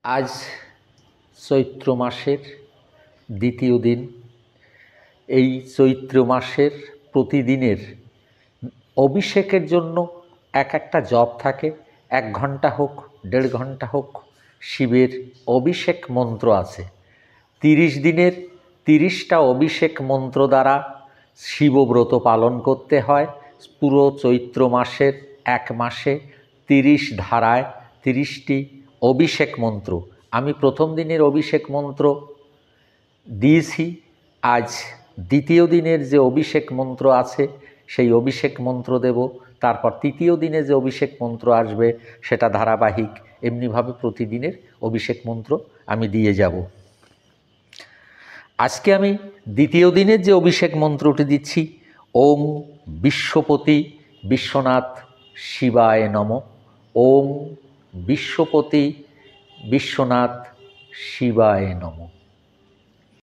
আজ চৈত্র মাসের দ্বিতীয় দিন। এই চৈত্র মাসের প্রতিদিনের অভিষেকের জন্য এক একটা জপ থাকে। 1 ঘন্টা হোক, 1.5 ঘন্টা হোক, শিবের অভিষেক মন্ত্র আছে। 30 দিনের 30টা অভিষেক মন্ত্র দ্বারা শিবব্রত পালন করতে হয়। পুরো চৈত্র মাসের 1 মাসে 30 ধারায় 30টি অভিষেক মন্ত্র। আমি প্রথম দিনের অভিষেক মন্ত্র দিয়েছি। আজ দ্বিতীয় দিনের যে অভিষেক মন্ত্র আছে সেই অভিষেক মন্ত্র দেব। তারপর তৃতীয় দিনে যে অভিষেক মন্ত্র আসবে সেটা ধারাবাহিক। এমনিভাবে প্রতিদিনের অভিষেক মন্ত্র আমি দিয়ে যাব। আজকে আমি দ্বিতীয় দিনের যে অভিষেক মন্ত্রটি দিচ্ছি, ওম বিশ্বপতি বিশ্বনাথ শিবায় নমঃ। ওম বিশ্বপতি বিশ্বনাথ শিবায় নমঃ।